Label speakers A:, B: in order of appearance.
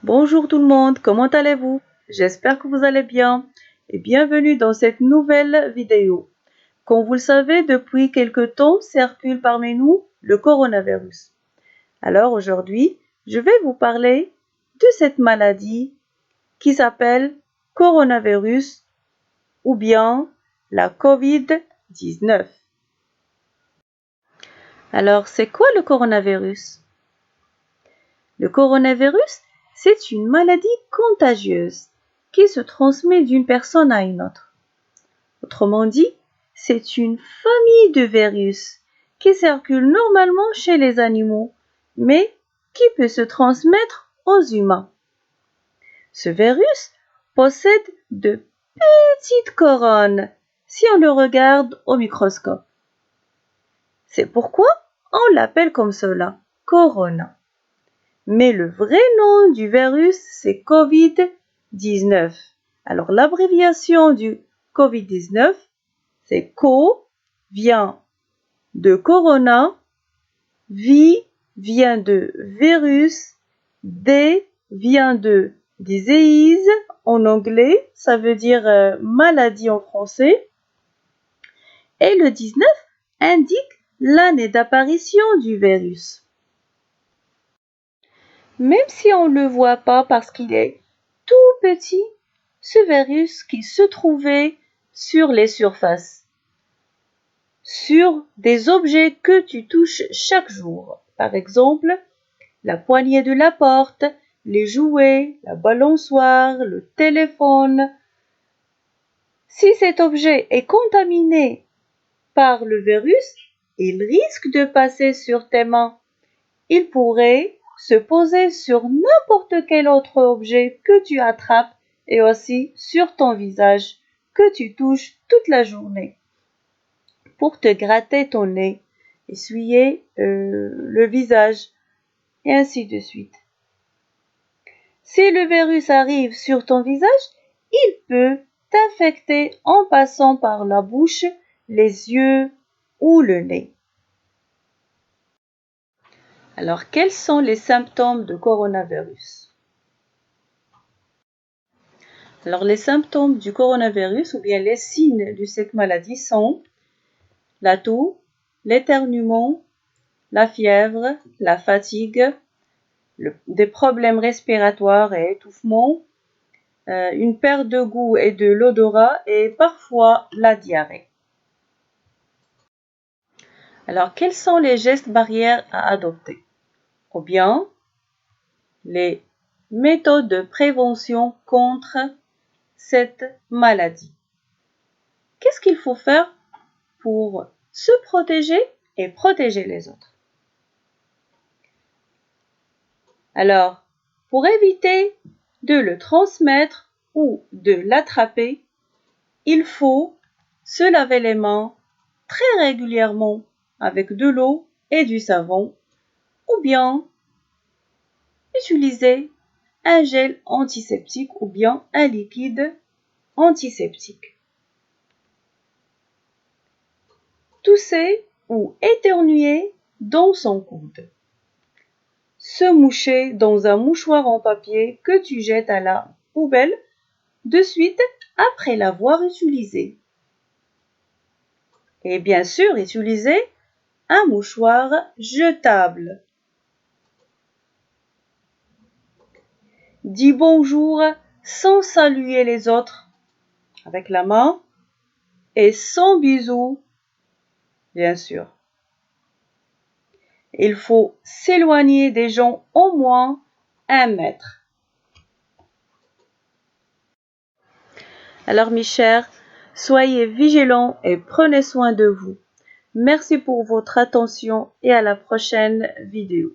A: Bonjour tout le monde, comment allez-vous? J'espère que vous allez bien et bienvenue dans cette nouvelle vidéo. Comme vous le savez, depuis quelque temps circule parmi nous le coronavirus. Alors aujourd'hui, je vais vous parler de cette maladie qui s'appelle coronavirus ou bien la COVID-19. Alors, c'est quoi le coronavirus? Le coronavirus, c'est une maladie contagieuse qui se transmet d'une personne à une autre. Autrement dit, c'est une famille de virus qui circule normalement chez les animaux, mais qui peut se transmettre aux humains. Ce virus possède de petites couronnes si on le regarde au microscope. C'est pourquoi on l'appelle comme cela, corona. Mais le vrai nom du virus, c'est COVID-19. Alors, l'abréviation du COVID-19, c'est CO vient de corona, V vient de virus, D vient de disease en anglais, ça veut dire maladie en français, et le 19 indique l'année d'apparition du virus. Même si on ne le voit pas parce qu'il est tout petit, ce virus qui se trouvait sur les surfaces, sur des objets que tu touches chaque jour. Par exemple, la poignée de la porte, les jouets, la balançoire, le téléphone. Si cet objet est contaminé par le virus, il risque de passer sur tes mains. Il pourrait se poser sur n'importe quel autre objet que tu attrapes et aussi sur ton visage que tu touches toute la journée pour te gratter ton nez, essuyer le visage et ainsi de suite. Si le virus arrive sur ton visage, il peut t'infecter en passant par la bouche, les yeux ou le nez. Alors, quels sont les symptômes de coronavirus? Alors, les symptômes du coronavirus ou bien les signes de cette maladie sont la toux, l'éternuement, la fièvre, la fatigue, des problèmes respiratoires et étouffement, une perte de goût et de l'odorat et parfois la diarrhée. Alors, quels sont les gestes barrières à adopter? Ou bien, les méthodes de prévention contre cette maladie. Qu'est-ce qu'il faut faire pour se protéger et protéger les autres? Alors, pour éviter de le transmettre ou de l'attraper, il faut se laver les mains très régulièrement avec de l'eau et du savon ou bien utiliser un gel antiseptique ou bien un liquide antiseptique. Tousser ou éternuer dans son coude. Se moucher dans un mouchoir en papier que tu jettes à la poubelle de suite après l'avoir utilisé. Et bien sûr, utiliser un mouchoir jetable. Dis bonjour sans saluer les autres avec la main et sans bisous, bien sûr. Il faut s'éloigner des gens au moins 1 mètre. Alors mes chers, soyez vigilants et prenez soin de vous. Merci pour votre attention et à la prochaine vidéo.